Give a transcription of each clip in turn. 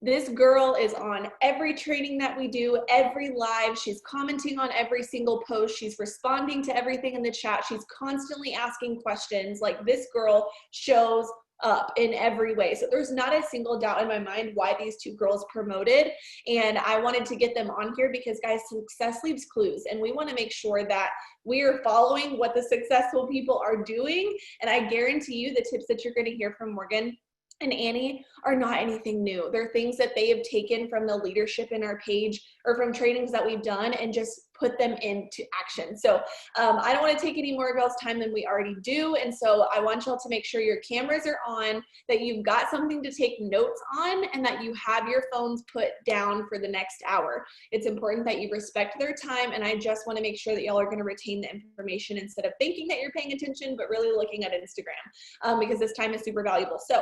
This girl is on every training that we do, every live. She's commenting on every single post. She's responding to everything in the chat. She's constantly asking questions. Like, this girl shows up in every way. So there's not a single doubt in my mind why these two girls promoted. And I wanted to get them on here because, guys, success leaves clues. And we want to make sure that we are following what the successful people are doing. And I guarantee you the tips that you're going to hear from Morgan and Annie are not anything new. They're things that they have taken from the leadership in our page or from trainings that we've done and just put them into action. So I don't want to take any more of y'all's time than we already do. And so I want y'all to make sure your cameras are on, that you've got something to take notes on, and that you have your phones put down for the next hour. It's important that you respect their time. And I just want to make sure that y'all are going to retain the information instead of thinking that you're paying attention, but really looking at Instagram because this time is super valuable. So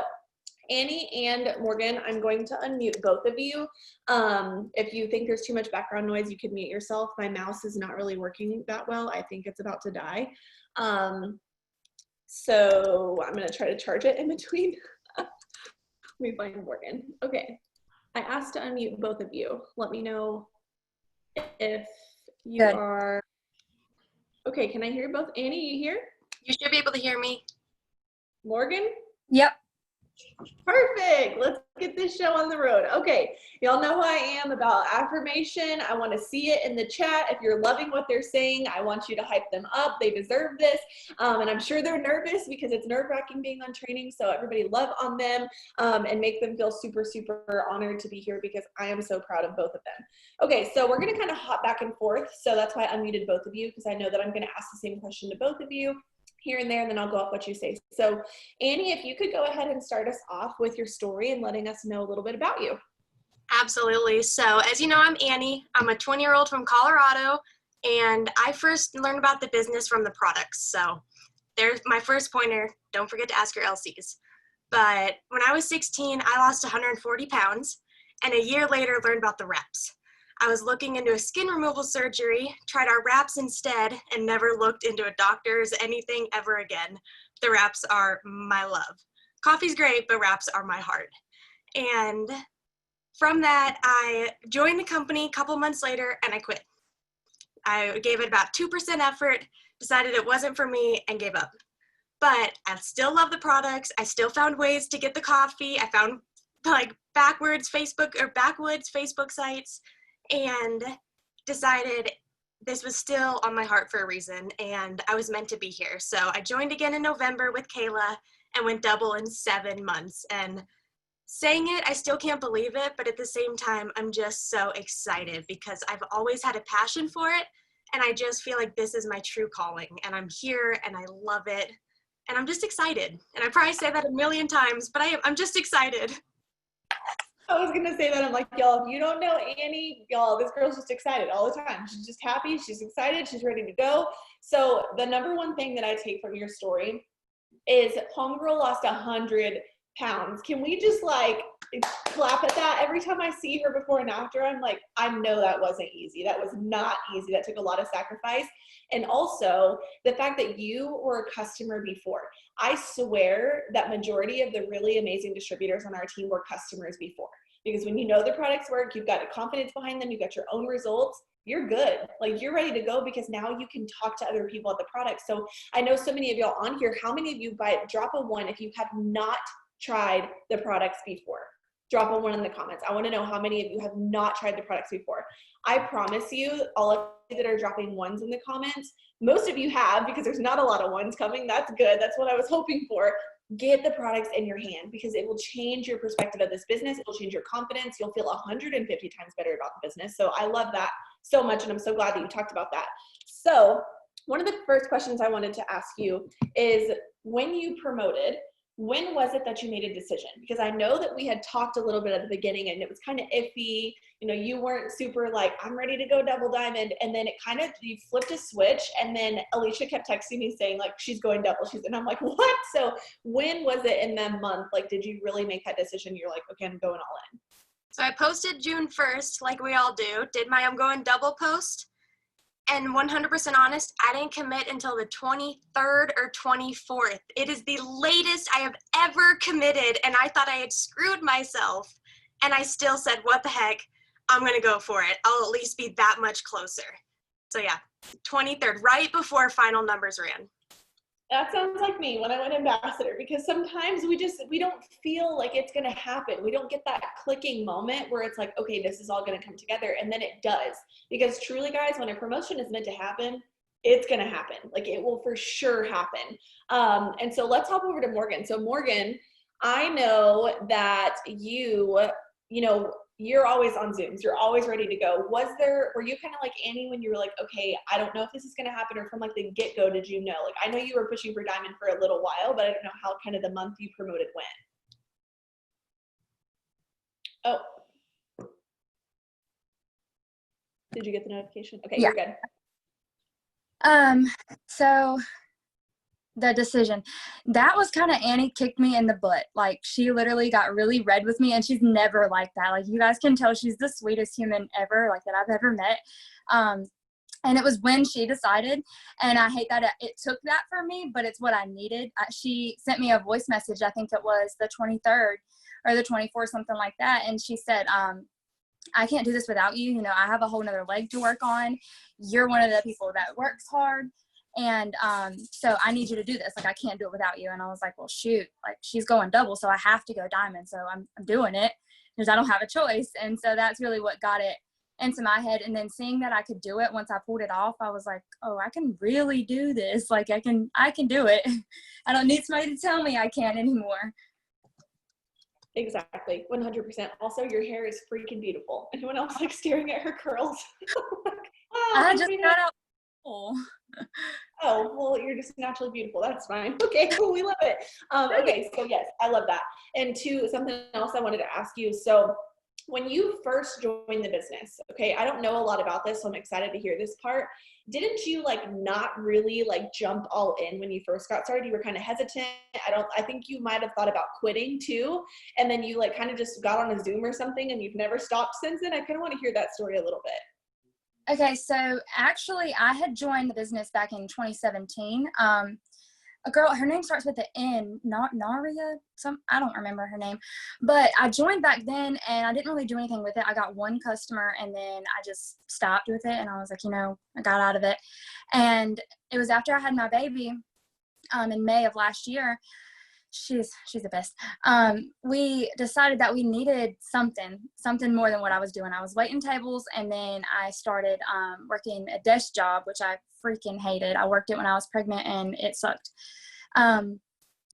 Annie and Morgan, I'm going to unmute both of you. If you think there's too much background noise, you can mute yourself. My mouse is not really working that well. I think it's about to die. So I'm going to try to charge it in between. Let me find Morgan. Okay. I asked to unmute both of you. Let me know if you are. Okay, can I hear both? Annie, you here? You should be able to hear me. Morgan? Yep. Perfect. Let's get this show on the road. Okay, y'all know who I am about affirmation. I want to see it in the chat. If you're loving what they're saying, I want you to hype them up. They deserve this. And I'm sure they're nervous because it's nerve-wracking being on training. So everybody love on them and make them feel super, super honored to be here because I am so proud of both of them. Okay, so we're going to kind of hop back and forth. So that's why I unmuted both of you, because I know that I'm going to ask the same question to both of you here and there, and then I'll go off what you say. So Annie, if you could go ahead and start us off with your story and letting us know a little bit about you. Absolutely. So as you know, I'm Annie. I'm a 20-year-old from Colorado, and I first learned about the business from the products. So there's my first pointer. Don't forget to ask your LCs. But when I was 16, I lost 140 pounds, and a year later learned about the reps. I was looking into a skin removal surgery, tried our wraps instead, and never looked into a doctor's anything ever again. The wraps are my love. Coffee's great, but wraps are my heart. And from that, I joined the company a couple months later, and I quit. I gave it about 2% effort, decided it wasn't for me, and gave up. But I still love the products. I still found ways to get the coffee. I found like backwoods Facebook sites, and decided this was still on my heart for a reason, and I was meant to be here. So I joined again in November with Kayla and went double in 7 months. And saying it, I still can't believe it, but at the same time, I'm just so excited because I've always had a passion for it, and I just feel like this is my true calling, and I'm here, and I love it, and I'm just excited. And I probably say that a million times, but I'm just excited. I was going to say that. I'm like, y'all, if you don't know Annie, y'all, this girl's just excited all the time. She's just happy. She's excited. She's ready to go. So the number one thing that I take from your story is homegirl lost 100 pounds. Can we just like clap at that? Every time I see her before and after, I'm like, I know that wasn't easy. That was not easy. That took a lot of sacrifice. And also the fact that you were a customer before. I swear that majority of the really amazing distributors on our team were customers before, because when you know the products work, you've got a confidence behind them, you've got your own results, you're good. Like, you're ready to go because now you can talk to other people at the product. So I know so many of y'all on here, how many of you, drop a 1 if you have not tried the products before? Drop a 1 in the comments. I want to know how many of you have not tried the products before. I promise you, all of you that are dropping 1s in the comments, most of you have, because there's not a lot of 1s coming. That's good. That's what I was hoping for. Get the products in your hand because it will change your perspective of this business. It will change your confidence. You'll feel 150 times better about the business. So I love that so much, and I'm so glad that you talked about that. So one of the first questions I wanted to ask you is, when you promoted, when was it that you made a decision? Because I know that we had talked a little bit at the beginning and it was kind of iffy. You know, you weren't super like, I'm ready to go double diamond. And then it kind of, you flipped a switch. And then Alicia kept texting me saying like, she's going double. And I'm like, what? So when was it in that month? Like, did you really make that decision? You're like, okay, I'm going all in. So I posted June 1st, like we all do, did my I'm going double post. And 100% honest, I didn't commit until the 23rd or 24th. It is the latest I have ever committed, and I thought I had screwed myself. And I still said, what the heck, I'm going to go for it. I'll at least be that much closer. So yeah, 23rd, right before final numbers ran. That sounds like me when I went ambassador, because sometimes we don't feel like it's going to happen. We don't get that clicking moment where it's like, okay, this is all going to come together. And then it does. Because truly, guys, when a promotion is meant to happen, it's going to happen. Like, it will for sure happen. And so let's hop over to Morgan. So Morgan, I know that you're always on Zooms. You're always ready to go. Were you kind of like Annie when you were like, okay, I don't know if this is going to happen, or from like the get-go, did you know? Like, I know you were pushing for Diamond for a little while, but I don't know how kind of the month you promoted went. Oh. Did you get the notification? Okay, yeah. You're good. So the decision, that was kind of Annie kicked me in the butt. Like, she literally got really red with me, and she's never like that. Like, you guys can tell she's the sweetest human ever, like, that I've ever met. And it was when she decided, and I hate that it took that for me, but it's what I needed. She sent me a voice message, I think it was the 23rd or the 24th, something like that. And she said, I can't do this without you. You know, I have a whole nother leg to work on. You're one of the people that works hard. And so I need you to do this. Like, I can't do it without you. And I was like, well, shoot, like, she's going double, so I have to go Diamond. So I'm doing it because I don't have a choice. And so that's really what got it into my head. And then seeing that I could do it once I pulled it off, I was like, oh, I can really do this. Like, I can do it. I don't need somebody to tell me I can't anymore. Exactly. 100%. Also, your hair is freaking beautiful. Anyone else like staring at her curls? I just got out. Oh, well, you're just naturally beautiful. That's fine. Okay, cool. We love it. Okay, so yes, I love that. And something else I wanted to ask you. So when you first joined the business, okay, I don't know a lot about this, so I'm excited to hear this part. Didn't you like not really like jump all in when you first got started? You were kind of hesitant. I think you might have thought about quitting too. And then you like kind of just got on a Zoom or something and you've never stopped since then. I kind of want to hear that story a little bit. Okay, so actually I had joined the business back in 2017. A girl, her name starts with an N, not Naria, I don't remember her name, but I joined back then and I didn't really do anything with it. I got one customer and then I just stopped with it, and I was like, I got out of it. And it was after I had my baby in May of last year. She's the best. We decided that we needed something more than what I was doing. I was waiting tables, and then I started working a desk job, which I freaking hated. I worked it when I was pregnant, and it sucked. And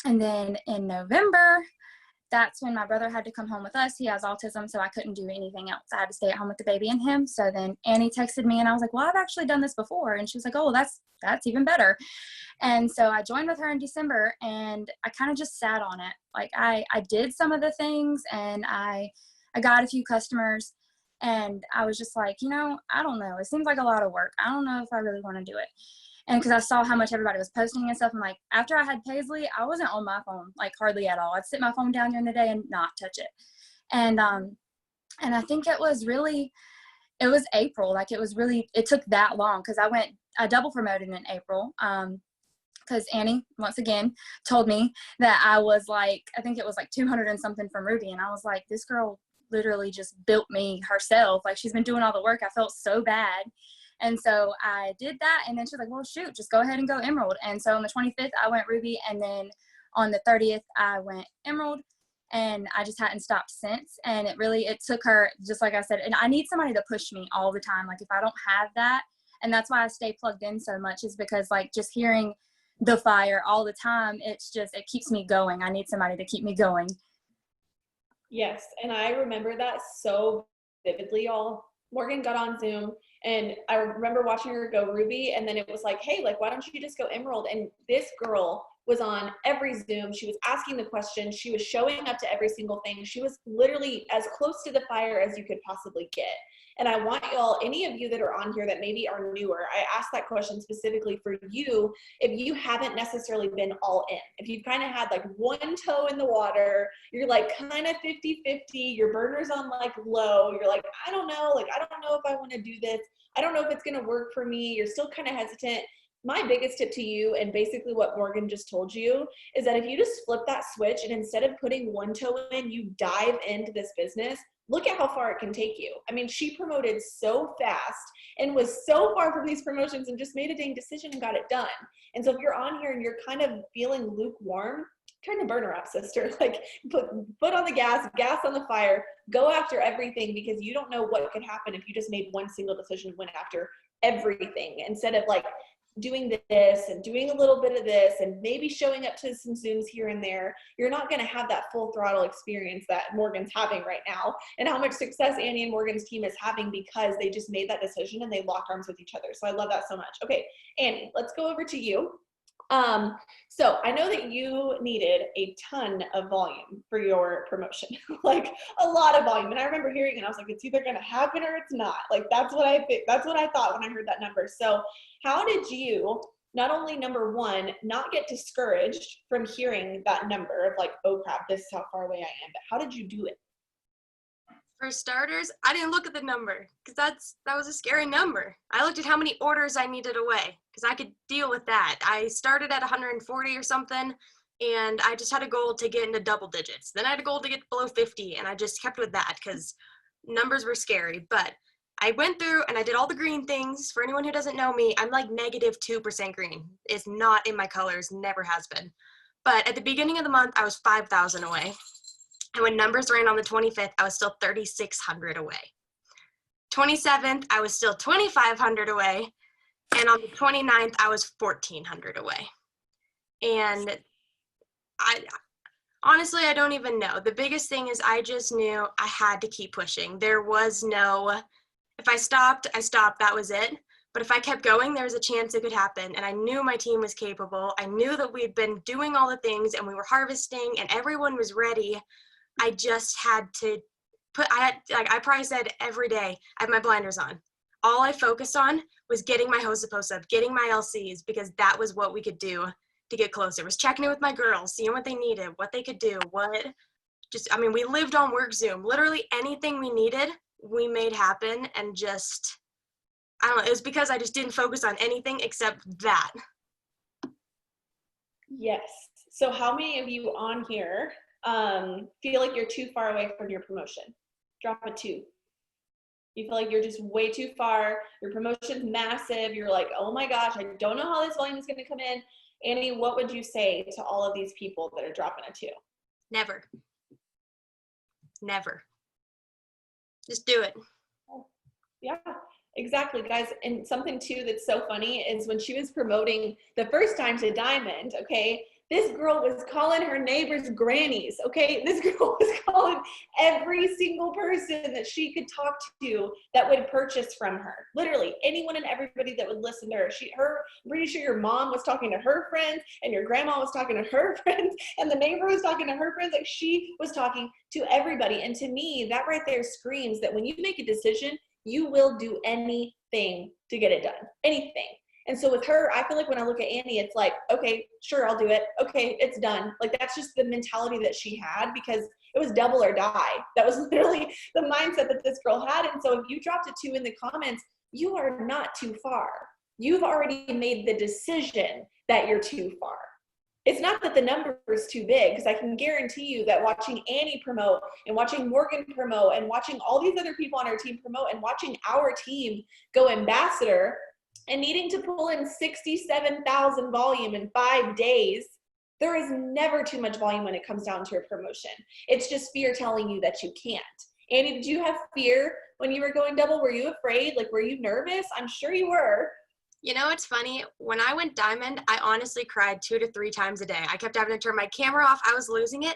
then in November, that's when my brother had to come home with us. He has autism, so I couldn't do anything else. I had to stay at home with the baby and him. So then Annie texted me, and I was like, well, I've actually done this before. And she was like, oh, that's even better. And so I joined with her in December, and I kind of just sat on it. Like, I did some of the things, and I got a few customers, and I was just like, I don't know. It seems like a lot of work. I don't know if I really want to do it. And because I saw how much everybody was posting and stuff, and like, after I had Paisley, I wasn't on my phone, like, hardly at all. I'd sit my phone down during the day and not touch it. And I think it was April. Like, it took that long, because I double promoted in April. Because Annie, once again, told me that I was like, I think it was like 200 and something from Ruby. And I was like, this girl literally just built me herself. Like, she's been doing all the work. I felt so bad. And so I did that. And then she's like, well, shoot, just go ahead and go Emerald. And so on the 25th, I went Ruby. And then on the 30th, I went Emerald. And I just hadn't stopped since. And it took her, just like I said, and I need somebody to push me all the time. Like, if I don't have that, and that's why I stay plugged in so much, is because like just hearing the fire all the time, it keeps me going. I need somebody to keep me going. Yes, and I remember that so vividly, y'all. Morgan got on Zoom, and I remember watching her go Ruby, and then it was like, hey, like, why don't you just go Emerald? And this girl was on every Zoom. She was asking the questions. She was showing up to every single thing. She was literally as close to the fire as you could possibly get. And I want y'all, any of you that are on here that maybe are newer, I asked that question specifically for you. If you haven't necessarily been all in, if you've kind of had like one toe in the water, you're like kind of 50-50, your burner's on like low, you're like, I don't know if I want to do this. I don't know if it's going to work for me. You're still kind of hesitant. my biggest tip to you, and basically what Morgan just told you, is that if you just flip that switch and instead of putting one toe in, you dive into this business, look at how far it can take you. I mean, she promoted so fast and was so far from these promotions and just made a dang decision and got it done. And so if you're on here and you're kind of feeling lukewarm, turn the burner up, sister. Like put on the gas on the fire, go after everything, because you don't know what could happen if you just made one single decision and went after everything instead of like doing this and doing a little bit of this and maybe showing up to some Zooms here and there. You're not going to have that full throttle experience that Morgan's having right now, and how much success Annie and Morgan's team is having because they just made that decision and they locked arms with each other. So I love that so much. Okay, Annie, let's go over to you. So I know that you needed a ton of volume for your promotion, like a lot of volume. And I remember hearing it and I was like, it's either going to happen or it's not. Like, that's what I think. That's what I thought when I heard that number. So how did you, not only number one, not get discouraged from hearing that number of like, oh crap, this is how far away I am, but how did you do it? For starters, I didn't look at the number because that was a scary number. I looked at how many orders I needed away because I could deal with that. I started at 140 or something, and I just had a goal to get into double digits. Then I had a goal to get below 50, and I just kept with that because numbers were scary. But I went through and I did all the green things. For anyone who doesn't know me, I'm like -2% green. It's not in my colors, never has been. But at the beginning of the month, I was 5,000 away. And when numbers ran on the 25th, I was still 3,600 away. 27th, I was still 2,500 away. And on the 29th, I was 1,400 away. And honestly, I don't even know. The biggest thing is I just knew I had to keep pushing. There was no, if I stopped, that was it. But if I kept going, there was a chance it could happen. And I knew my team was capable. I knew that we had been doing all the things and we were harvesting and everyone was ready. I just had to I probably said every day, I had my blinders on. All I focused on was getting my host posts up, getting my LCs, because that was what we could do to get closer. It was checking in with my girls, seeing what they needed, what they could do, we lived on work Zoom. Literally anything we needed, we made happen. And just, I don't know, it was because I just didn't focus on anything except that. Yes. So how many of you on here feel like you're too far away from your promotion? Drop a 2. You feel like you're just way too far. Your promotion's massive. You're like, oh my gosh, I don't know how this volume is going to come in. Annie, what would you say to all of these people that are dropping a 2? Never. Just do it. Yeah, exactly, guys. And something too that's so funny is when she was promoting the first time to Diamond, okay, this girl was calling her neighbors grannies, okay? This girl was calling every single person that she could talk to that would purchase from her. Literally, anyone and everybody that would listen to her. I'm pretty sure your mom was talking to her friends, and your grandma was talking to her friends, and the neighbor was talking to her friends. Like, she was talking to everybody. And to me, that right there screams that when you make a decision, you will do anything to get it done. Anything. And so with her, I feel like when I look at Annie, it's like, okay, sure, I'll do it. Okay, it's done. Like, that's just the mentality that she had, because it was double or die. That was literally the mindset that this girl had. And so if you dropped a 2 in the comments, you are not too far. You've already made the decision that you're too far. It's not that the number is too big, because I can guarantee you that watching Annie promote and watching Morgan promote and watching all these other people on our team promote and watching our team go ambassador and needing to pull in 67,000 volume in 5 days, there is never too much volume when it comes down to a promotion. It's just fear telling you that you can't. Annie, did you have fear when you were going double? Were you afraid? Like, were you nervous? I'm sure you were. You know, it's funny. When I went diamond, I honestly cried 2 to 3 times a day. I kept having to turn my camera off. I was losing it.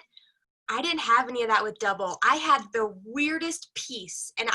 I didn't have any of that with double. I had the weirdest piece, and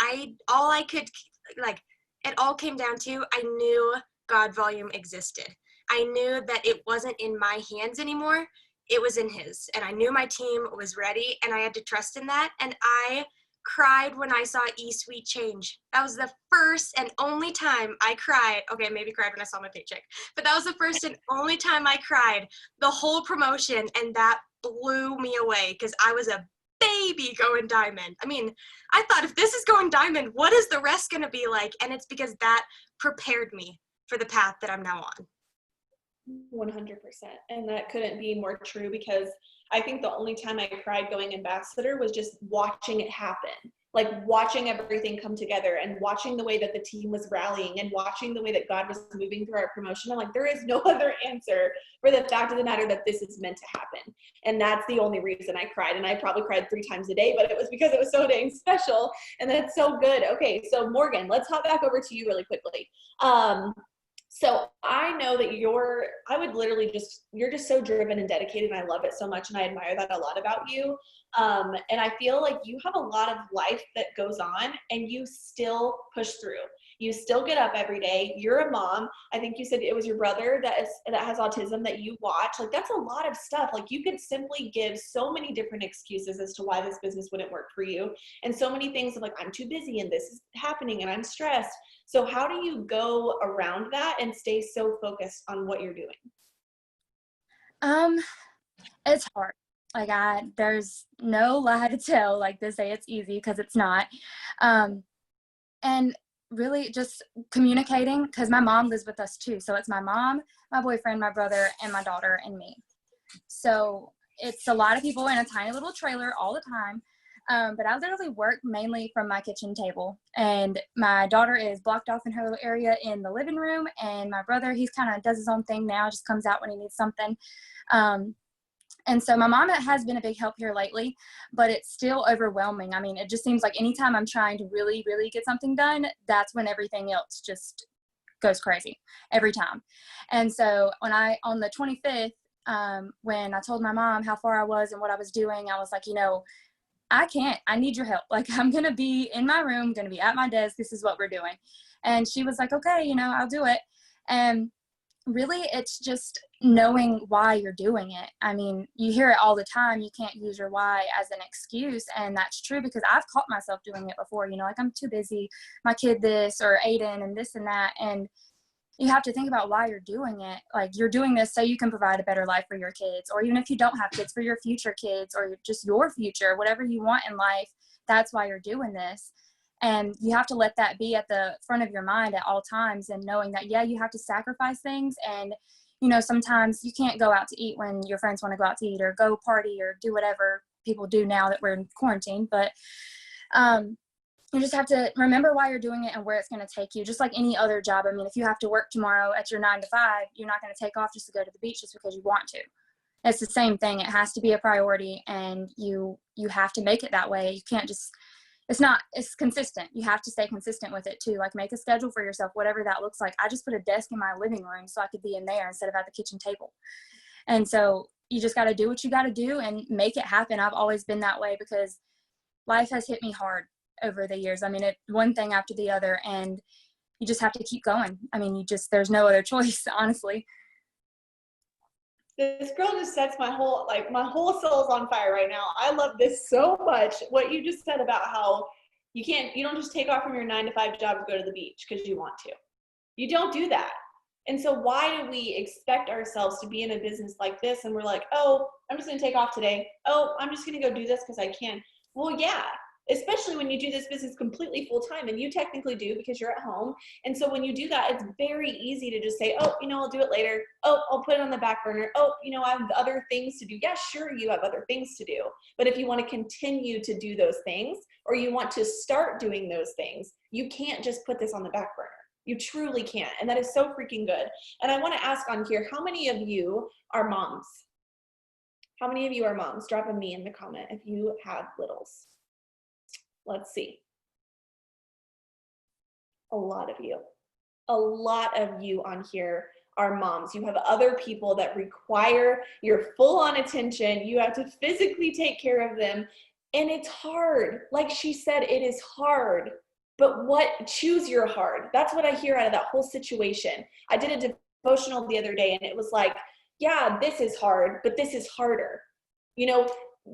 it all came down to, I knew God volume existed. I knew that it wasn't in my hands anymore. It was in his. And I knew my team was ready, and I had to trust in that. And I cried when I saw E-Suite change. That was the first and only time I cried. Okay, maybe cried when I saw my paycheck. But that was the first and only time I cried the whole promotion, and that blew me away because I was a baby going diamond. I mean, I thought, if this is going diamond, what is the rest going to be like? And it's because that prepared me for the path that I'm now on. 100%. And that couldn't be more true, because I think the only time I cried going ambassador was just watching it happen. Like watching everything come together and watching the way that the team was rallying and watching the way that God was moving through our promotion. I'm like, there is no other answer for the fact of the matter that this is meant to happen. And that's the only reason I cried. And I probably cried 3 times a day, but it was because it was so dang special. And that's so good. Okay, so Morgan, let's hop back over to you really quickly. So I know that you're just so driven and dedicated, and I love it so much, and I admire that a lot about you. And I feel like you have a lot of life that goes on, and you still push through. You still get up every day. You're a mom. I think you said it was your brother that has autism that you watch. Like, that's a lot of stuff. Like, you could simply give so many different excuses as to why this business wouldn't work for you. And so many things of like, I'm too busy and this is happening and I'm stressed. So how do you go around that and stay so focused on what you're doing? It's hard. Like, there's no lie to tell, like to say it's easy, because it's not. And really just communicating, because my mom lives with us too. So it's my mom, my boyfriend, my brother, and my daughter, and me. So it's a lot of people in a tiny little trailer all the time. But I literally work mainly from my kitchen table, and my daughter is blocked off in her little area in the living room, and my brother, he's kind of does his own thing now, just comes out when he needs something. And so my mom has been a big help here lately, but it's still overwhelming. I mean, it just seems like anytime I'm trying to really, really get something done, that's when everything else just goes crazy every time. And so on the 25th, when I told my mom how far I was and what I was doing, I was like, I need your help. Like, I'm going to be in my room, going to be at my desk. This is what we're doing. And she was like, okay, I'll do it. And really, it's just knowing why you're doing it. I mean, you hear it all the time. You can't use your why as an excuse. And that's true, because I've caught myself doing it before, like, I'm too busy, my kid this, or Aiden and this and that. And you have to think about why you're doing it. Like, you're doing this so you can provide a better life for your kids, or even if you don't have kids, for your future kids, or just your future, whatever you want in life, that's why you're doing this. And you have to let that be at the front of your mind at all times, and knowing that, yeah, you have to sacrifice things. And, sometimes you can't go out to eat when your friends want to go out to eat, or go party, or do whatever people do now that we're in quarantine. But you just have to remember why you're doing it and where it's going to take you, just like any other job. I mean, if you have to work tomorrow at your 9 to 5, you're not going to take off just to go to the beach just because you want to. It's the same thing. It has to be a priority, and you have to make it that way. You can't just, it's consistent. You have to stay consistent with it too. Like, make a schedule for yourself, whatever that looks like. I just put a desk in my living room so I could be in there instead of at the kitchen table. And so you just got to do what you got to do and make it happen. I've always been that way, because life has hit me hard over the years. I mean, one thing after the other, and you just have to keep going. I mean, there's no other choice, honestly. This girl just sets my whole soul's on fire right now. I love this so much. What you just said about how you don't just take off from your 9 to 5 job to go to the beach because you want to. You don't do that. And so why do we expect ourselves to be in a business like this? And we're like, oh, I'm just going to take off today. Oh, I'm just going to go do this because I can. Well, yeah. Especially when you do this business completely full time, and you technically do because you're at home. And so when you do that, it's very easy to just say, oh, I'll do it later. Oh, I'll put it on the back burner. Oh, I have other things to do. Yeah, sure, you have other things to do. But if you want to continue to do those things, or you want to start doing those things, you can't just put this on the back burner. You truly can't. And that is so freaking good. And I want to ask on here, how many of you are moms? How many of you are moms? Drop a me in the comment if you have littles. Let's see. A lot of you. A lot of you on here are moms. You have other people that require your full-on attention. You have to physically take care of them. And it's hard. Like she said, it is hard. But choose your hard. That's what I hear out of that whole situation. I did a devotional the other day, and it was like, yeah, this is hard, but this is harder.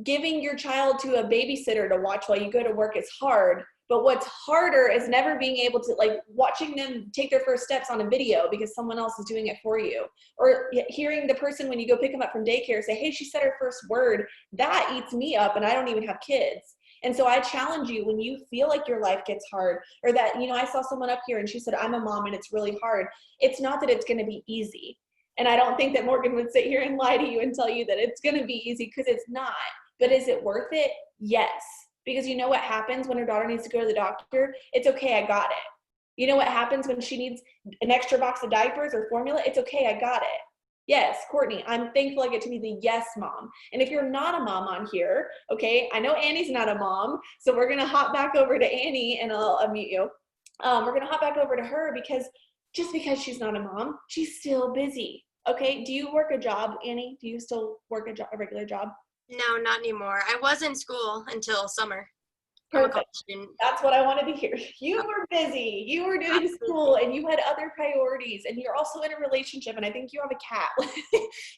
Giving your child to a babysitter to watch while you go to work is hard, but what's harder is never being able to, like, watching them take their first steps on a video because someone else is doing it for you, or hearing the person when you go pick them up from daycare say, hey, she said her first word. That eats me up, and I don't even have kids. And so I challenge you, when you feel like your life gets hard, or that, I saw someone up here and she said, I'm a mom and it's really hard. It's not that it's going to be easy. And I don't think that Morgan would sit here and lie to you and tell you that it's going to be easy, because it's not. But is it worth it? Yes. Because you know what happens when her daughter needs to go to the doctor? It's okay, I got it. You know what happens when she needs an extra box of diapers or formula? It's okay, I got it. Yes, Courtney, I'm thankful I get to be the yes mom. And if you're not a mom on here, okay, I know Annie's not a mom, so we're going to hop back over to Annie, and I'll unmute you. We're going to hop back over to her, because just because she's not a mom, she's still busy. Okay, do you work a job, Annie? Do you still work a regular job? No, not anymore. I was in school until summer. I'm a college student. That's what I wanted to hear. You were busy. You were doing school, and you had other priorities, and you're also in a relationship, and I think you have a cat.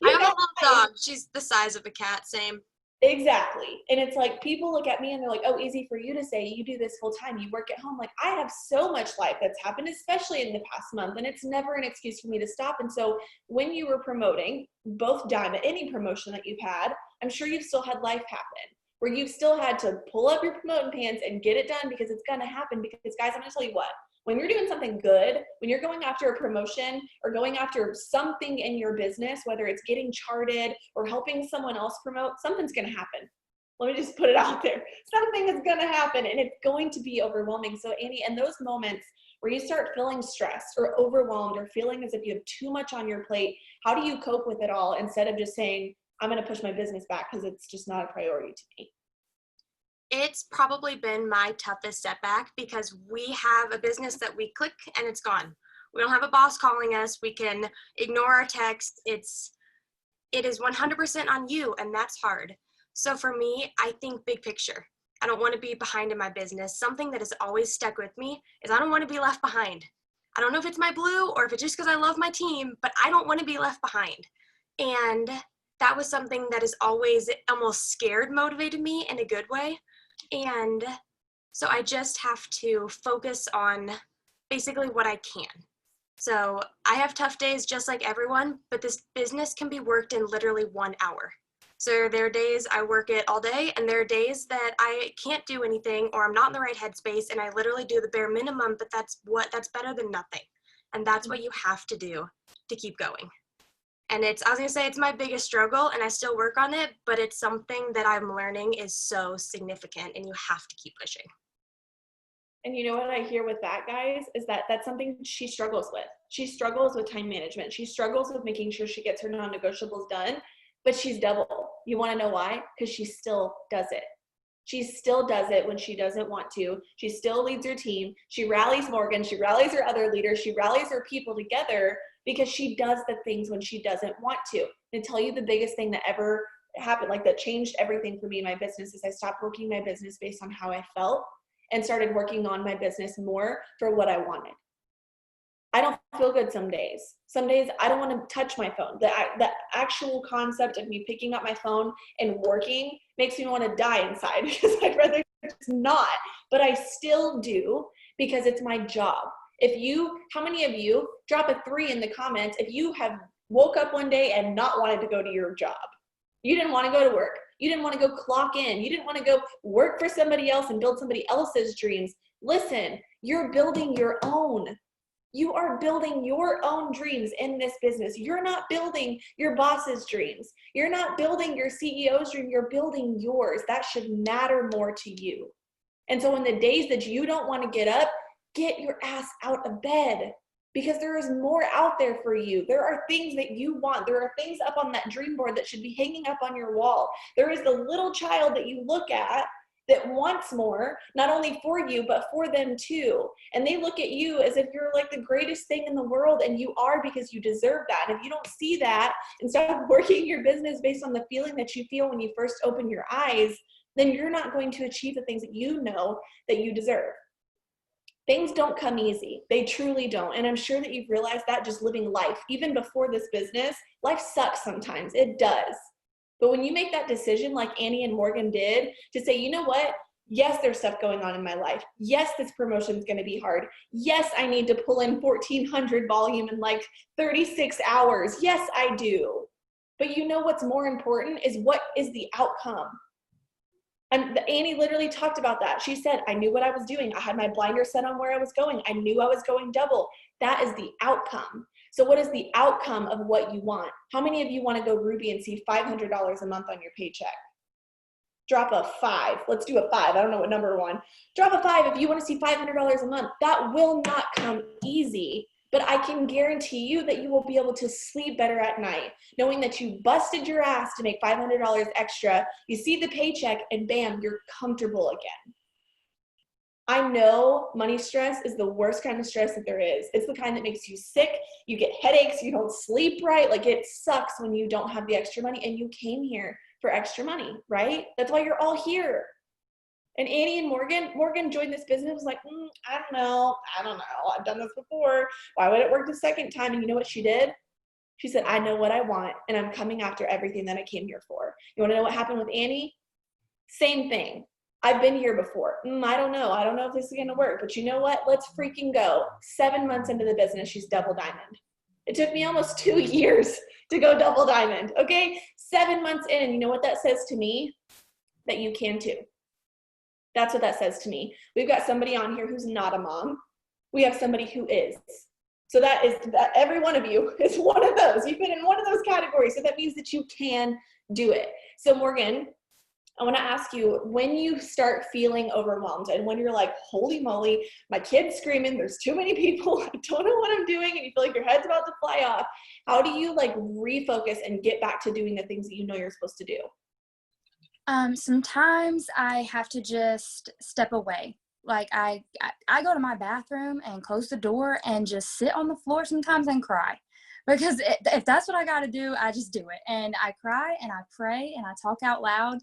I have a little dog. She's the size of a cat, same. Exactly. And it's like, people look at me and they're like, oh, easy for you to say, you do this full time, you work at home. Like, I have so much life that's happened, especially in the past month, and it's never an excuse for me to stop. And so when you were promoting, both done, any promotion that you've had, I'm sure you've still had life happen, where you've still had to pull up your promoting pants and get it done, because it's going to happen. Because guys, I'm going to tell you what, when you're doing something good, when you're going after a promotion or going after something in your business, whether it's getting charted or helping someone else promote, something's going to happen. Let me just put it out there. Something is going to happen, and it's going to be overwhelming. So Annie, in those moments where you start feeling stressed or overwhelmed or feeling as if you have too much on your plate, how do you cope with it all instead of just saying, I'm going to push my business back because it's just not a priority to me? It's probably been my toughest setback, because we have a business that we click and it's gone. We don't have a boss calling us. We can ignore our text. It is 100% on you, and that's hard. So for me, I think big picture. I don't want to be behind in my business. Something that has always stuck with me is I don't want to be left behind. I don't know if it's my blue or if it's just because I love my team, but I don't want to be left behind. And that was something that has always almost scared motivated me in a good way. And so I just have to focus on basically what I can. So I have tough days just like everyone, but this business can be worked in literally 1 hour. So there are days I work it all day, and there are days that I can't do anything, or I'm not in the right headspace, and I literally do the bare minimum, but that's better than nothing. And that's what you have to do to keep going. And I was going to say, it's my biggest struggle, and I still work on it, but it's something that I'm learning is so significant, and you have to keep pushing. And you know what I hear with that, guys, is that that's something she struggles with. She struggles with time management. She struggles with making sure she gets her non-negotiables done, but she's double. You want to know why? Because she still does it. She still does it when she doesn't want to. She still leads her team. She rallies Morgan. She rallies her other leaders. She rallies her people together, because she does the things when she doesn't want to. And tell you the biggest thing that ever happened, like that changed everything for me in my business, is I stopped working my business based on how I felt and started working on my business more for what I wanted. I don't feel good some days. Some days I don't want to touch my phone. The actual concept of me picking up my phone and working makes me want to die inside, because I'd rather just not. But I still do, because it's my job. How many of you, drop a 3 in the comments if you have woke up one day and not wanted to go to your job? You didn't want to go to work. You didn't want to go clock in. You didn't want to go work for somebody else and build somebody else's dreams. Listen, you're building your own. You are building your own dreams in this business. You're not building your boss's dreams. You're not building your CEO's dream. You're building yours. That should matter more to you. And so in the days that you don't want to get up, get your ass out of bed, because there is more out there for you. There are things that you want. There are things up on that dream board that should be hanging up on your wall. There is the little child that you look at that wants more, not only for you, but for them too. And they look at you as if you're like the greatest thing in the world, and you are, because you deserve that. And if you don't see that and start working your business based on the feeling that you feel when you first open your eyes, then you're not going to achieve the things that you know that you deserve. Things don't come easy. They truly don't. And I'm sure that you've realized that just living life. Even before this business, life sucks sometimes. It does. But when you make that decision like Annie and Morgan did, to say, you know what? Yes, there's stuff going on in my life. Yes, this promotion is going to be hard. Yes, I need to pull in 1,400 volume in like 36 hours. Yes, I do. But you know what's more important is what is the outcome. And Annie literally talked about that. She said, I knew what I was doing. I had my blinder set on where I was going. I knew I was going double. That is the outcome. So what is the outcome of what you want? How many of you want to go Ruby and see $500 a month on your paycheck? Drop a 5. Let's do a 5. I don't know what number one. Drop a 5 if you want to see $500 a month. That will not come easy, but I can guarantee you that you will be able to sleep better at night, knowing that you busted your ass to make $500 extra. You see the paycheck and bam, you're comfortable again. I know money stress is the worst kind of stress that there is. It's the kind that makes you sick. You get headaches. You don't sleep right. Like, it sucks when you don't have the extra money, and you came here for extra money, right? That's why you're all here. And Annie and Morgan joined this business, was like, I don't know. I've done this before. Why would it work the second time? And you know what she did? She said, I know what I want, and I'm coming after everything that I came here for. You want to know what happened with Annie? Same thing. I've been here before. I don't know. I don't know if this is going to work, but you know what? Let's freaking go. 7 months into the business, she's double diamond. It took me almost 2 years to go double diamond. Okay. 7 months in. And you know what that says to me? That you can too. That's what that says to me. We've got somebody on here who's not a mom. We have somebody who is. So that every one of you is one of those. You've been in one of those categories. So that means that you can do it. So Morgan, I want to ask you, when you start feeling overwhelmed and when you're like, holy moly, my kid's screaming, there's too many people, I don't know what I'm doing, and you feel like your head's about to fly off, how do you like refocus and get back to doing the things that you know you're supposed to do? Sometimes I have to just step away. Like I go to my bathroom and close the door and just sit on the floor sometimes and cry. Because if that's what I got to do, I just do it. And I cry and I pray and I talk out loud.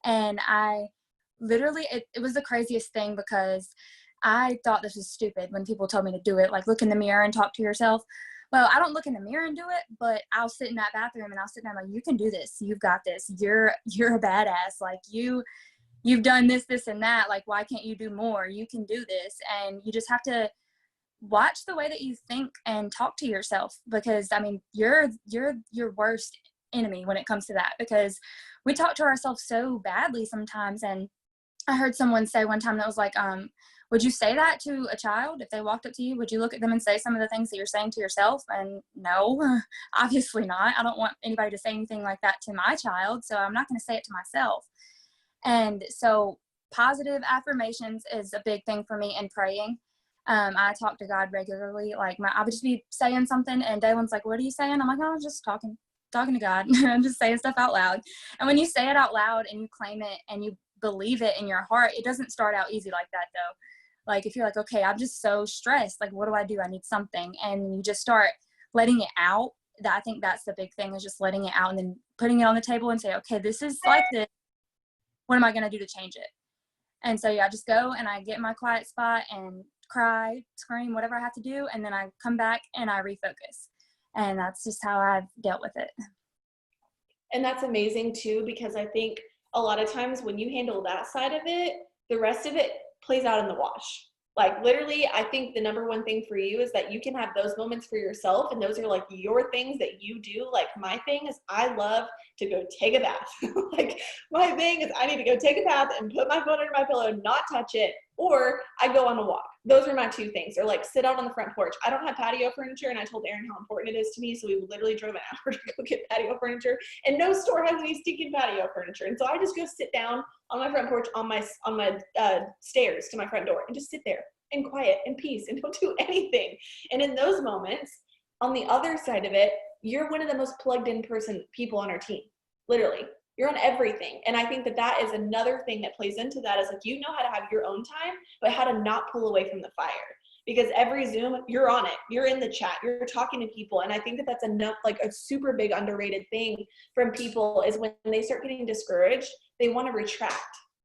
And I literally, it was the craziest thing because I thought this was stupid when people told me to do it, like look in the mirror and talk to yourself. Well, I don't look in the mirror and do it, but I'll sit in that bathroom and I'll sit there and I'm like, you can do this. You've got this. You're a badass. Like you've done this, and that. Like, why can't you do more? You can do this. And you just have to watch the way that you think and talk to yourself, because I mean, you're your worst enemy when it comes to that, because we talk to ourselves so badly sometimes. And I heard someone say one time that was like, would you say that to a child if they walked up to you? Would you look at them and say some of the things that you're saying to yourself? And no, obviously not. I don't want anybody to say anything like that to my child, so I'm not going to say it to myself. And so positive affirmations is a big thing for me, and praying. I talk to God regularly. Like I would just be saying something and Daylon's like, what are you saying? I'm like, oh, I'm just talking to God. I'm just saying stuff out loud. And when you say it out loud and you claim it and you believe it in your heart, it doesn't start out easy like that though. Like if you're like, okay, I'm just so stressed, like what do? I need something. And you just start letting it out. I think that's the big thing, is just letting it out and then putting it on the table and say, okay, this is like this. What am I going to do to change it? And so I just go and I get in my quiet spot and cry, scream, whatever I have to do. And then I come back and I refocus. And that's just how I've dealt with it. And that's amazing too, because I think a lot of times when you handle that side of it, the rest of it plays out in the wash. Like literally, I think the number one thing for you is that you can have those moments for yourself, and those are like your things that you do. Like my thing is I love to go take a bath. Like my thing is I need to go take a bath and put my phone under my pillow, not touch it, or I go on a walk. Those are my two things. Or like sit out on the front porch. I don't have patio furniture, and I told Erin how important it is to me, so we literally drove an hour to go get patio furniture, and no store has any stinking patio furniture. And so I just go sit down on my front porch on my stairs to my front door and just sit there in quiet and peace and don't do anything. And in those moments, on the other side of it, you're one of the most plugged in people on our team. Literally, you're on everything. And I think that is another thing that plays into that, is like, you know how to have your own time, but how to not pull away from the fire. Because every Zoom, you're on it, you're in the chat, you're talking to people. And I think that's enough, like a super big underrated thing from people, is when they start getting discouraged, they want to retract.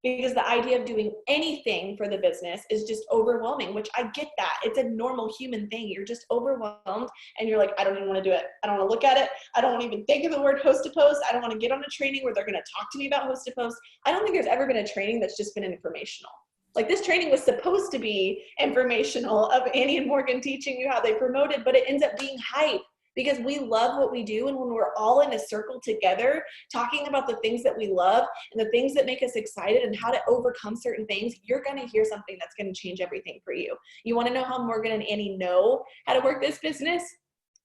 Because the idea of doing anything for the business is just overwhelming, which I get that. It's a normal human thing. You're just overwhelmed and you're like, I don't even want to do it. I don't want to look at it. I don't want to even think of the word host to post. I don't want to get on a training where they're going to talk to me about host to post. I don't think there's ever been a training that's just been informational. Like this training was supposed to be informational, of Annie and Morgan teaching you how they promoted, but it ends up being hype. Because we love what we do, and when we're all in a circle together talking about the things that we love and the things that make us excited and how to overcome certain things, you're going to hear something that's going to change everything for you. You want to know how Morgan and Annie know how to work this business?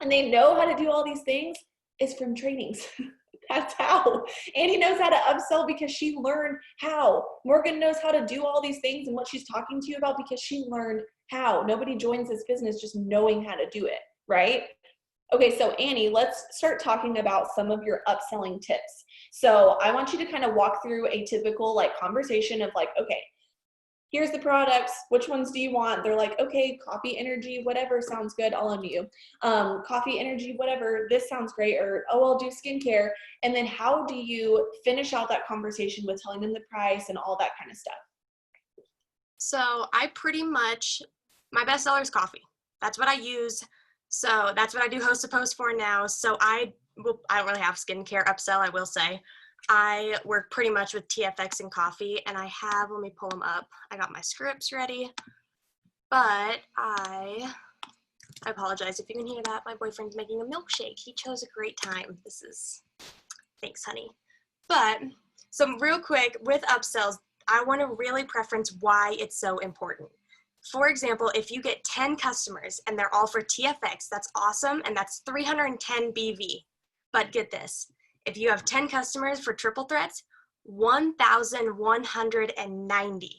and they know how to do all these things is from trainings. That's how. Annie knows how to upsell because she learned how. Morgan knows how to do all these things and what she's talking to you about because she learned how. Nobody joins this business just knowing how to do it, right? Okay, so Annie, let's start talking about some of your upselling tips. So I want you to kind of walk through a typical like conversation of like, okay, here's the products, which ones do you want? They're like, okay, coffee, energy, whatever, sounds good, I'll undo you. Coffee, energy, whatever, this sounds great, or oh, I'll do skincare. And then how do you finish out that conversation with telling them the price and all that kind of stuff? So I pretty much, my best seller is coffee. That's what I use. So that's what I do host a post for now. So I don't really have skincare upsell, I will say. I work pretty much with TFX and coffee, and I have, let me pull them up. I got my scripts ready, but I apologize if you can hear that. My boyfriend's making a milkshake. He chose a great time. Thanks, honey. But, so real quick, with upsells, I want to really preference why it's so important. For example, if you get 10 customers and they're all for TFX, that's awesome, and that's 310 BV. But get this, if you have 10 customers for triple threats, 1,190,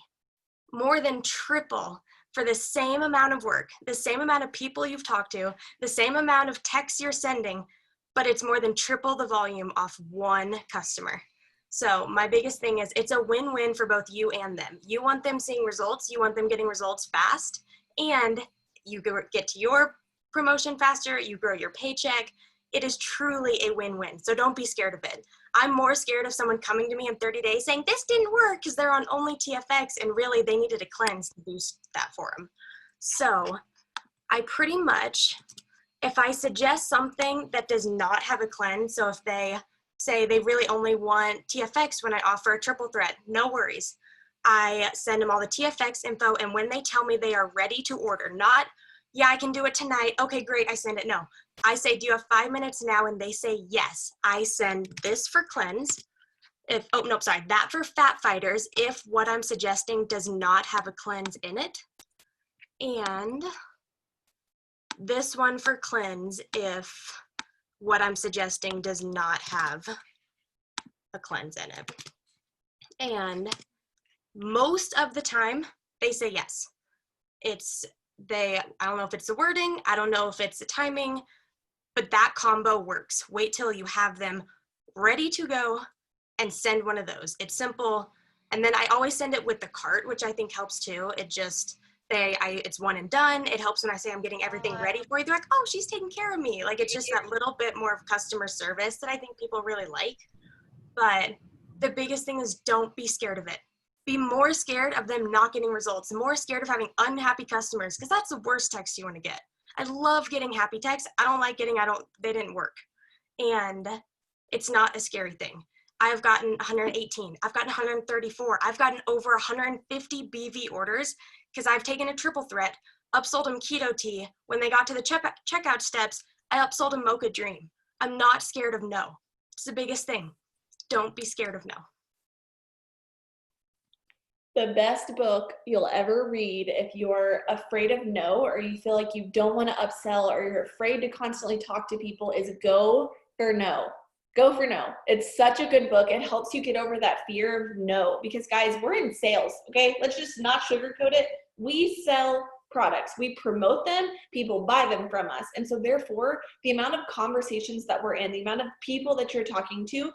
more than triple for the same amount of work, the same amount of people you've talked to, the same amount of texts you're sending, but it's more than triple the volume off one customer. So my biggest thing is it's a win-win for both you and them. You want them seeing results, you want them getting results fast, and you get to your promotion faster, you grow your paycheck. It is truly a win-win, so don't be scared of it. I'm more scared of someone coming to me in 30 days saying, this didn't work because they're on only TFX, and really they needed a cleanse to boost that for them. So I pretty much, if I suggest something that does not have a cleanse, so if they say they really only want TFX when I offer a triple threat, no worries. I send them all the TFX info, and when they tell me they are ready to order, not, yeah, I can do it tonight, okay, great, I send it, no. I say, do you have 5 minutes now? And they say yes. I send this for cleanse. That for fat fighters if what I'm suggesting does not have a cleanse in it. And this one for cleanse if what I'm suggesting does not have a cleanse in it. And most of the time, they say yes. I don't know if it's the wording, I don't know if it's the timing, but that combo works. Wait till you have them ready to go and send one of those. It's simple. And then I always send it with the cart, which I think helps too. It's one and done. It helps when I say I'm getting everything ready for you. They're like, oh, she's taking care of me. Like, it's just that little bit more of customer service that I think people really like. But the biggest thing is don't be scared of it. Be more scared of them not getting results, more scared of having unhappy customers, because that's the worst text you want to get. I love getting happy texts. I don't like getting, they didn't work. And it's not a scary thing. I've gotten 118, I've gotten 134, I've gotten over 150 BV orders because I've taken a triple threat, upsold them keto tea. When they got to the checkout steps, I upsold them mocha dream. I'm not scared of no. It's the biggest thing. Don't be scared of no. The best book you'll ever read if you're afraid of no, or you feel like you don't want to upsell, or you're afraid to constantly talk to people, is Go for No. Go for No. It's such a good book. It helps you get over that fear of no, because guys, we're in sales, okay? Let's just not sugarcoat it. We sell products. We promote them. People buy them from us. And so therefore, the amount of conversations that we're in, the amount of people that you're talking to,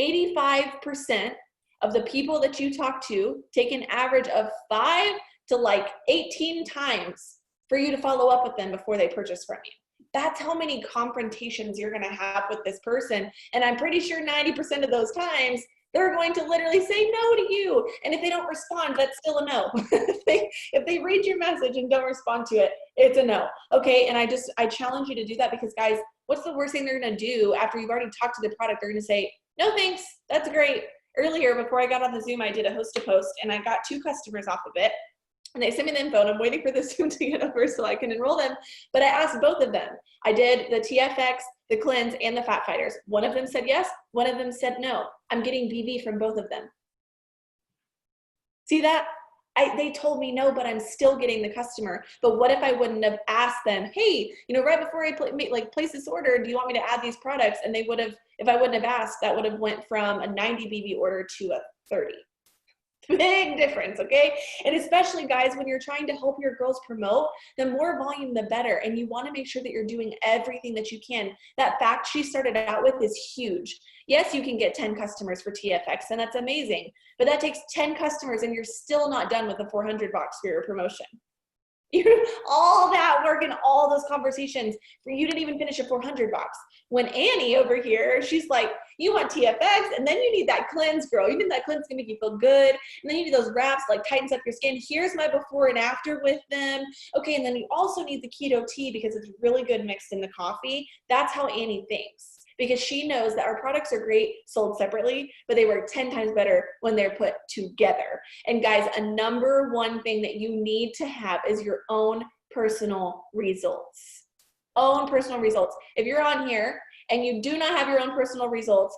85% of the people that you talk to take an average of 5 to 18 times for you to follow up with them before they purchase from you. That's how many confrontations you're going to have with this person. And I'm pretty sure 90% of those times, they're going to literally say no to you. And if they don't respond, that's still a no. If they read your message and don't respond to it, it's a no. Okay, and I challenge you to do that, because guys, what's the worst thing they're going to do after you've already talked to the product? They're going to say, no thanks, that's great. Earlier, before I got on the Zoom, I did a host to post, and I got 2 customers off of it. And they sent me the info, and I'm waiting for the Zoom to get over so I can enroll them. But I asked both of them. I did the TFX, the cleanse, and the fat fighters. One of them said yes. One of them said no. I'm getting BV from both of them. See that? they told me no, but I'm still getting the customer. But what if I wouldn't have asked them, hey, right before I place this order, do you want me to add these products? And they would have, if I wouldn't have asked, that would have went from a 90 BB order to a 30. Big difference, okay? And especially, guys, when you're trying to help your girls promote, the more volume, the better. And you want to make sure that you're doing everything that you can. That fact she started out with is huge. Yes, you can get 10 customers for TFX, and that's amazing. But that takes 10 customers, and you're still not done with the 400 box for your promotion. All that work and all those conversations, you didn't even finish a 400 box. When Annie over here, she's like, you want TFX, and then you need that cleanse, girl. You need that cleanse to make you feel good. And then you need those wraps, like tightens up your skin. Here's my before and after with them. Okay, and then you also need the keto tea because it's really good mixed in the coffee. That's how Annie thinks, because she knows that our products are great sold separately, but they work 10 times better when they're put together. And guys, a number one thing that you need to have is your own personal results. Own personal results. If you're on here and you do not have your own personal results,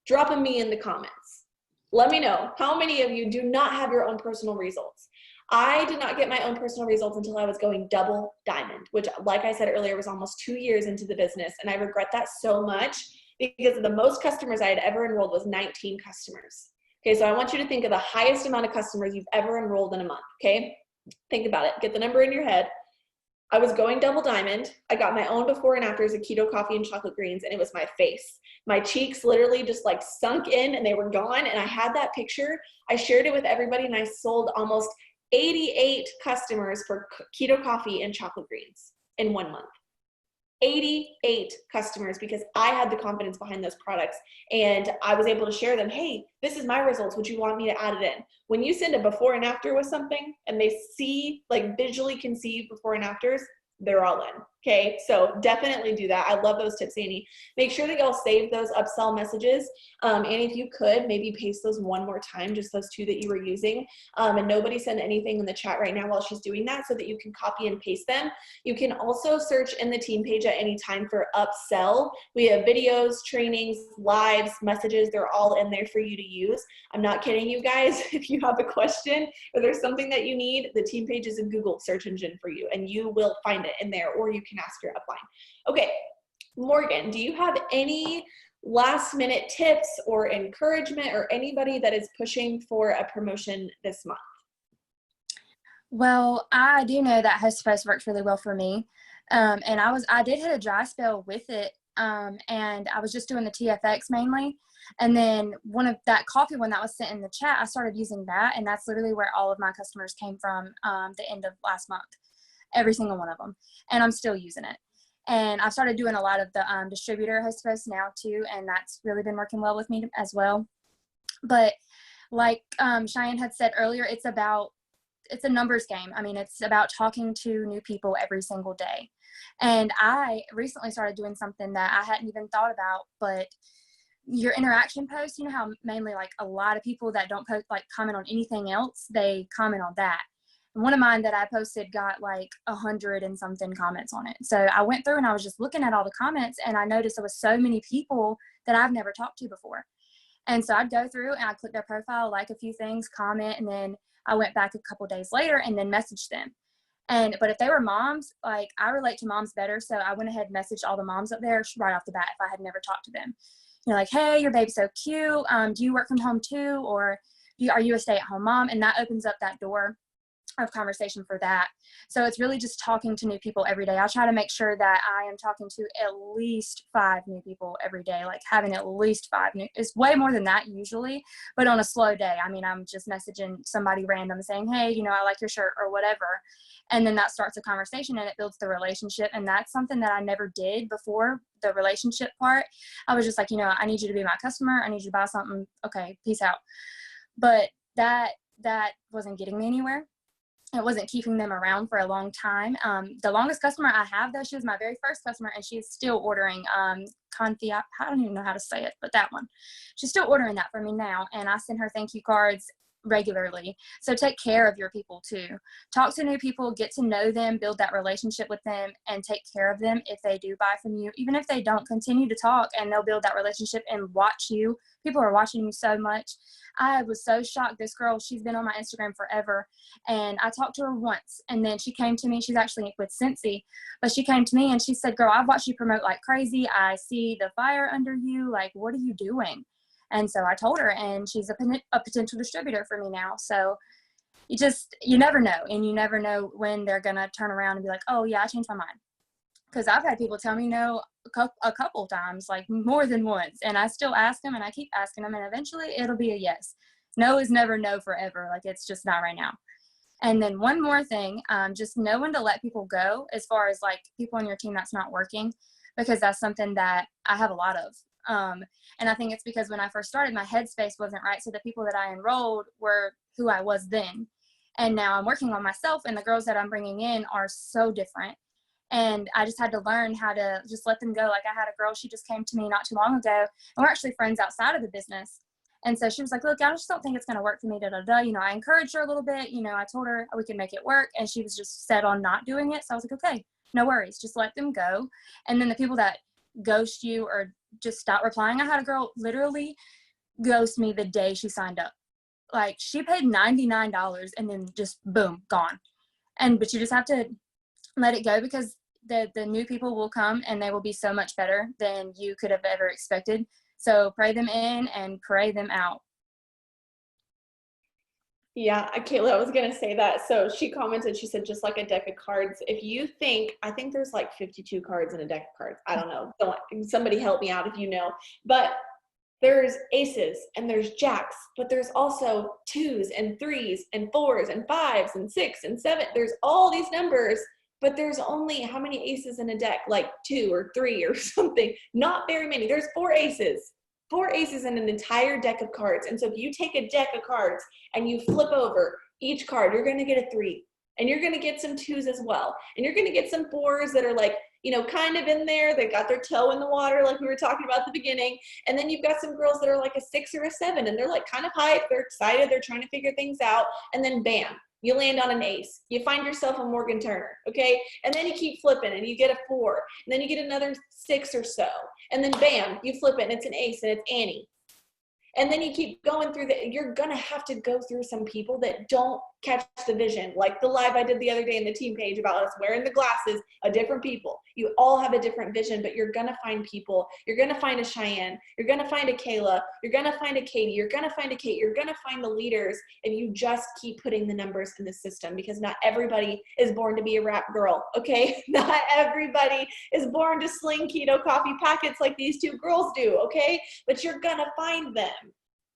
drop a me in the comments. Let me know how many of you do not have your own personal results. I did not get my own personal results until I was going double diamond, which, like I said earlier, was almost 2 years into the business. And I regret that so much because the most customers I had ever enrolled was 19 customers. Okay, so I want you to think of the highest amount of customers you've ever enrolled in a month, okay? Think about it. Get the number in your head. I was going double diamond. I got my own before and afters of keto coffee and chocolate greens, and it was my face. My cheeks literally just like sunk in and they were gone. And I had that picture. I shared it with everybody, and I sold almost 88 customers for keto coffee and chocolate greens in 1 month. 88 customers, because I had the confidence behind those products and I was able to share them. Hey, this is my results. Would you want me to add it in? When you send a before and after with something and they see, like visually can see before and afters, they're all in. Okay, so definitely do that. I love those tips, Annie. Make sure that y'all save those upsell messages. Annie, if you could, maybe paste those one more time, just those two that you were using. And nobody send anything in the chat right now while she's doing that so that you can copy and paste them. You can also search in the team page at any time for upsell. We have videos, trainings, lives, messages. They're all in there for you to use. I'm not kidding you guys. If you have a question or there's something that you need, the team page is a Google search engine for you and you will find it in there, or you can ask your upline. Okay, Morgan, do you have any last minute tips or encouragement or anybody that is pushing for a promotion this month? Well, I do know that Host to Post works really well for me. And I did hit a dry spell with it. And I was just doing the TFX mainly. And then that coffee one that was sent in the chat, I started using that. And that's literally where all of my customers came from the end of last month. Every single one of them. And I'm still using it. And I've started doing a lot of the distributor Host to Post now too. And that's really been working well with me as well. But like Cheyenne had said earlier, it's a numbers game. I mean, it's about talking to new people every single day. And I recently started doing something that I hadn't even thought about, but your interaction posts, you know how mainly like a lot of people that don't post, like comment on anything else, they comment on that. And one of mine that I posted got like 100 and something comments on it. So I went through and I was just looking at all the comments and I noticed there was so many people that I've never talked to before. And so I'd go through and I'd click their profile, like a few things, comment, and then I went back a couple days later and then messaged them. But if they were moms, like I relate to moms better. So I went ahead and messaged all the moms up there right off the bat if I had never talked to them. You know, like, hey, your baby's so cute. Do you work from home too? Or are you a stay-at-home mom? And that opens up that door of conversation for that. So it's really just talking to new people every day. I try to make sure that I am talking to at least 5 new people every day, like having at least 5 new, it's way more than that usually, but on a slow day. I mean, I'm just messaging somebody random saying, hey, you know, I like your shirt or whatever. And then that starts a conversation and it builds the relationship. And that's something that I never did before the relationship part. I was just like, you know, I need you to be my customer. I need you to buy something. Okay, peace out. But that wasn't getting me anywhere. It wasn't keeping them around for a long time. The longest customer I have, though, she was my very first customer, and she's still ordering Confi. I don't even know how to say it, but that one. She's still ordering that for me now, and I send her thank you cards regularly. So take care of your people too. Talk to new people, get to know them, build that relationship with them, and take care of them if they do buy from you. Even if they don't, continue to talk, and they'll build that relationship and watch you. People are watching you so much. I was so shocked. This girl, she's been on my Instagram forever, and I talked to her once, and then she came to me. She's actually with Cincy, but she came to me and she said, girl, I've watched you promote like crazy. I see the fire under you. Like, what are you doing? And so I told her, and she's a potential distributor for me now. So you never know. And you never know when they're going to turn around and be like, oh yeah, I changed my mind. Because I've had people tell me no a couple times, like more than once. And I still ask them, and I keep asking them, and eventually it'll be a yes. No is never no forever. Like, it's just not right now. And then one more thing, just know when to let people go as far as like people on your team that's not working, because that's something that I have a lot of. And I think it's because when I first started, my headspace wasn't right. So the people that I enrolled were who I was then. And now I'm working on myself, and the girls that I'm bringing in are so different. And I just had to learn how to just let them go. Like, I had a girl, she just came to me not too long ago, and we're actually friends outside of the business. And so she was like, look, I just don't think it's going to work for me, I encouraged her a little bit. I told her we can make it work, and she was just set on not doing it. So I was like, okay, no worries, just let them go. And then the people that ghost you or just stop replying. I had a girl literally ghost me the day she signed up. Like, she paid $99 and then just boom, gone. But you just have to let it go, because the new people will come, and they will be so much better than you could have ever expected. So pray them in and pray them out. Yeah, Kayla, I was going to say that. So she commented, she said, just like a deck of cards, I think there's like 52 cards in a deck of cards. I don't know. Somebody help me out if you know. But there's aces and there's jacks, but there's also 2s and 3s and 4s and 5s and 6 and 7. There's all these numbers, but there's only how many aces in a deck? Like 2 or 3 or something. Not very many. There's 4 aces. 4 aces in an entire deck of cards. And so if you take a deck of cards and you flip over each card, you're going to get a 3. And you're going to get some 2s as well. And you're going to get some 4s that are like, kind of in there. They got their toe in the water, like we were talking about at the beginning. And then you've got some girls that are like a 6 or a 7, and they're like kind of hyped. They're excited. They're trying to figure things out. And then bam, you land on an ace. You find yourself a Morgan Turner, okay? And then you keep flipping, and you get a 4. And then you get another 6 or so. And then bam, you flip it, and it's an ace, and it's Annie. And then you keep going through you're going to have to go through some people that don't catch the vision. Like the live I did the other day in the team page about us wearing the glasses, different people. You all have a different vision, but you're going to find people. You're going to find a Cheyenne. You're going to find a Kayla. You're going to find a Katie. You're going to find a Kate. You're going to find the leaders if you just keep putting the numbers in the system, because not everybody is born to be a rap girl, okay? Not everybody is born to sling keto coffee packets like these 2 girls do, okay? But you're going to find them.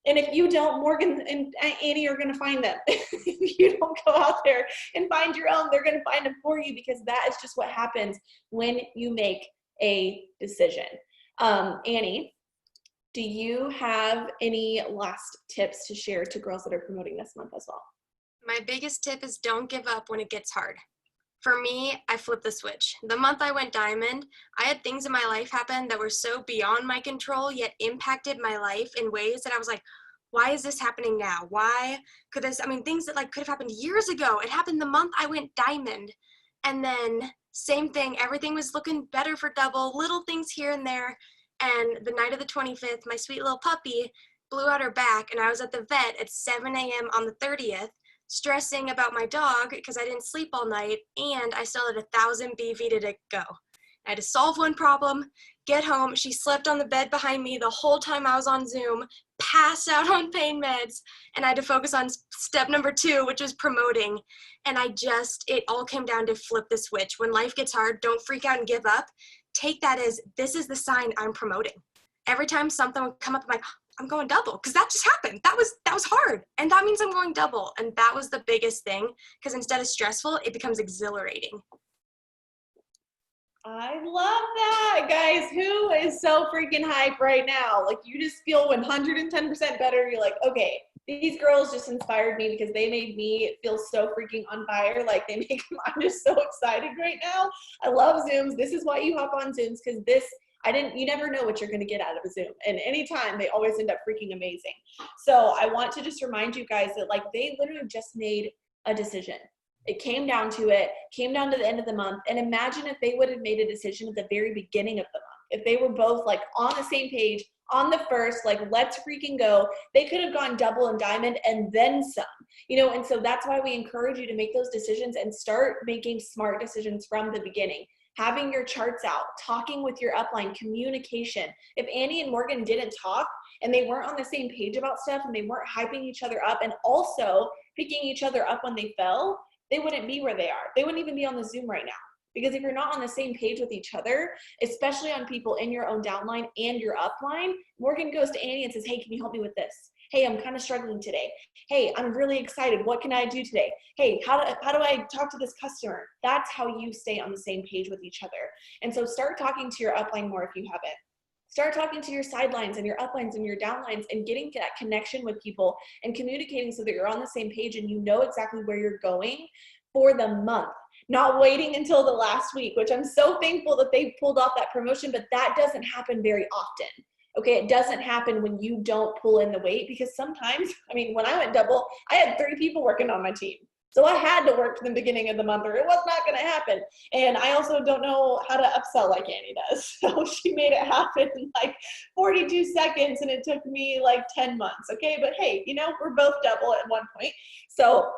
And if you don't, Morgan and Annie are going to find them. If you don't go out there and find your own, they're going to find them for you, because that is just what happens when you make a decision. Annie, do you have any last tips to share to girls that are promoting this month as well? My biggest tip is don't give up when it gets hard. For me, I flipped the switch. The month I went diamond, I had things in my life happen that were so beyond my control, yet impacted my life in ways that I was like, why is this happening now? Why could this, things that could have happened years ago. It happened the month I went diamond. And then same thing, everything was looking better for double, little things here and there. And the night of the 25th, my sweet little puppy blew out her back, and I was at the vet at 7 a.m. on the 30th, stressing about my dog because I didn't sleep all night, and I still had 1,000 BV to go. I had to solve one problem, get home. She slept on the bed behind me the whole time I was on Zoom, passed out on pain meds, and I had to focus on step number 2, which was promoting. And it all came down to flip the switch. When life gets hard, don't freak out and give up. Take that as, this is the sign I'm promoting. Every time something would come up, I'm like, I'm going double, because that just happened. That was hard, and that means I'm going double. And that was the biggest thing, because instead of stressful, it becomes exhilarating. I love that, guys. Who is so freaking hype right now? Like, you just feel 110% better. You're like, okay, these girls just inspired me because they made me feel so freaking on fire. Like, I'm just so excited right now. I love Zooms. This is why you hop on Zooms, because this You never know what you're going to get out of a Zoom. And anytime, they always end up freaking amazing. So I want to just remind you guys that like they literally just made a decision. It came down to the end of the month. And imagine if they would have made a decision at the very beginning of the month. If they were both like on the same page on the first, like, let's freaking go, they could have gone double and diamond and then some, you know? And so that's why we encourage you to make those decisions and start making smart decisions from the beginning. Having your charts out, talking with your upline, communication. If Annie and Morgan didn't talk and they weren't on the same page about stuff and they weren't hyping each other up and also picking each other up when they fell, they wouldn't be where they are. They wouldn't even be on the Zoom right now. Because if you're not on the same page with each other, especially on people in your own downline and your upline, Morgan goes to Annie and says, hey, can you help me with this? Hey, I'm kind of struggling today. Hey, I'm really excited. What can I do today? Hey, how do I talk to this customer? That's how you stay on the same page with each other. And so start talking to your upline more if you haven't. Start talking to your sidelines and your uplines and your downlines and getting that connection with people and communicating so that you're on the same page and you know exactly where you're going for the month. Not waiting until the last week, which I'm so thankful that they pulled off that promotion, but that doesn't happen very often. Okay, it doesn't happen when you don't pull in the weight, because sometimes, I mean, when I went double, I had 3 people working on my team. So I had to work from the beginning of the month or it was not going to happen. And I also don't know how to upsell like Annie does. So she made it happen in like 42 seconds and it took me like 10 months. Okay, but hey, you know, we're both double at one point. So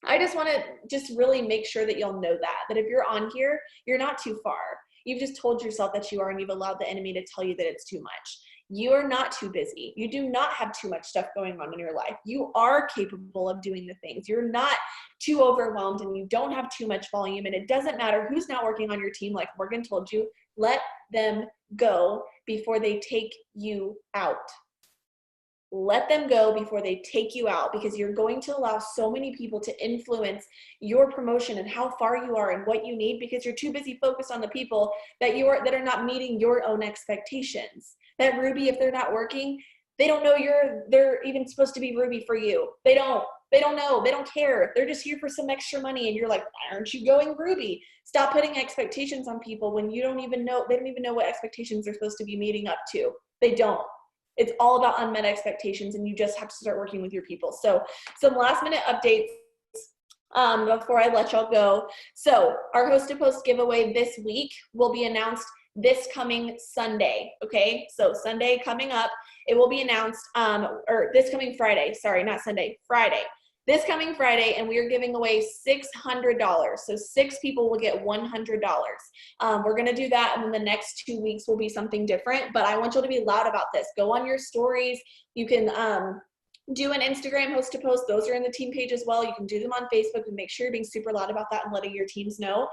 I just want to just really make sure that you'll know that if you're on here, you're not too far. You've just told yourself that you are, and you've allowed the enemy to tell you that it's too much. You are not too busy. You do not have too much stuff going on in your life. You are capable of doing the things. You're not too overwhelmed and you don't have too much volume. And it doesn't matter who's not working on your team. Like Morgan told you, let them go before they take you out. Let them go before they take you out, because you're going to allow so many people to influence your promotion and how far you are and what you need, because you're too busy focused on the people that are not meeting your own expectations. That Ruby, if they're not working, they don't know they're even supposed to be Ruby for you. They don't know. They don't care. They're just here for some extra money. And you're like, why aren't you going Ruby? Stop putting expectations on people when they don't even know what expectations they're supposed to be meeting up to. They don't. It's all about unmet expectations, and you just have to start working with your people. So some last minute updates before I let y'all go. So our host to post giveaway this week will be announced this coming Sunday. Okay, so Sunday coming up, it will be announced, or this coming Friday, sorry, not Sunday, Friday. This coming Friday, and we are giving away $600. So 6 people will get $100. We're going to do that, and then the next 2 weeks will be something different, but I want you to be loud about this. Go on your stories. You can do an Instagram host to post. Those are in the team page as well. You can do them on Facebook, and make sure you're being super loud about that and letting your teams know.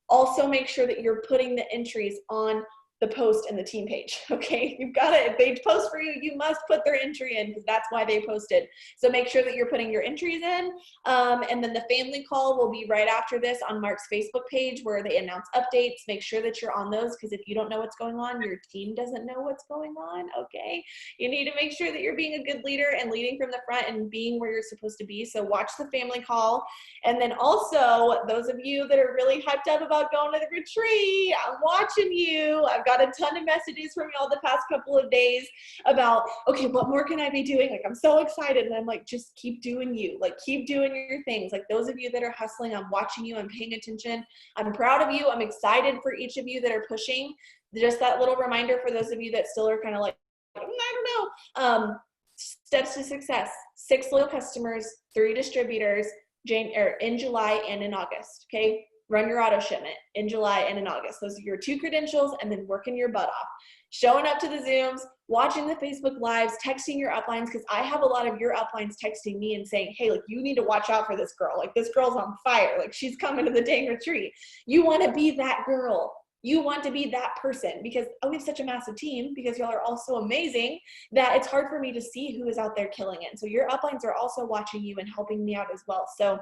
Also, make sure that you're putting the entries on the post and the team page. Okay, you've got to, if they post for you, you must put their entry in, because that's why they posted. So make sure that you're putting your entries in. And then the family call will be right after this on Mark's Facebook page, where they announce updates. Make sure that you're on those, because if you don't know what's going on, your team doesn't know what's going on. Okay, you need to make sure that you're being a good leader and leading from the front and being where you're supposed to be. So watch the family call. And then also, those of you that are really hyped up about going to the retreat, I'm watching you. I've got a ton of messages from y'all the past couple of days about, okay, what more can I be doing? Like, I'm so excited. And I'm like, just keep doing you. Like, keep doing your things. Like, those of you that are hustling, I'm watching you. I'm paying attention. I'm proud of you. I'm excited for each of you that are pushing. Just that little reminder for those of you that still are kind of like, I don't know. Steps to success: 6 loyal customers, 3 distributors, in July and in August. Okay. Run your auto shipment in July and in August. Those are your 2 credentials, and then working your butt off. Showing up to the Zooms, watching the Facebook Lives, texting your uplines, because I have a lot of your uplines texting me and saying, hey, like, you need to watch out for this girl. Like, this girl's on fire. Like, she's coming to the dang retreat. You want to be that girl. You want to be that person, because we have such a massive team, because y'all are all so amazing, that it's hard for me to see who is out there killing it. So your uplines are also watching you and helping me out as well. So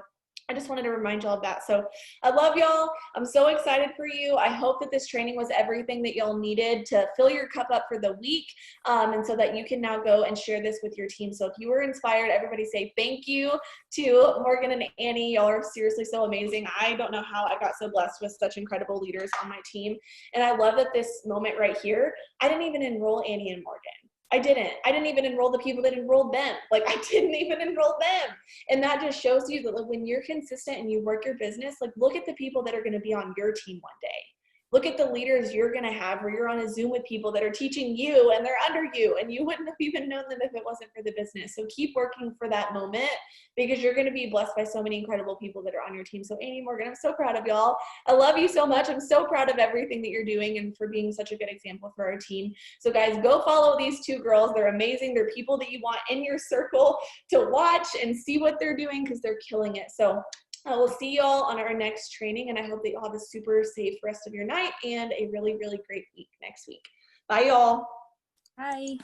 I just wanted to remind y'all of that. So I love y'all. I'm so excited for you. I hope that this training was everything that y'all needed to fill your cup up for the week, and so that you can now go and share this with your team. So if you were inspired, everybody say thank you to Morgan and Annie. Y'all are seriously so amazing. I don't know how I got so blessed with such incredible leaders on my team. And I love that this moment right here, I didn't even enroll Annie and Morgan. I didn't even enroll the people that enrolled them. Like, I didn't even enroll them. And that just shows you that, like, when you're consistent and you work your business, like, look at the people that are going to be on your team one day. Look at the leaders you're going to have where you're on a Zoom with people that are teaching you and they're under you, and you wouldn't have even known them if it wasn't for the business. So keep working for that moment, because you're going to be blessed by so many incredible people that are on your team. So Annie, Morgan, I'm so proud of y'all. I love you so much. I'm so proud of everything that you're doing and for being such a good example for our team. So guys, go follow these two girls. They're amazing. They're people that you want in your circle to watch and see what they're doing, because they're killing it. So I will see y'all on our next training, and I hope that y'all have a super safe rest of your night and a really, really great week next week. Bye, y'all. Bye.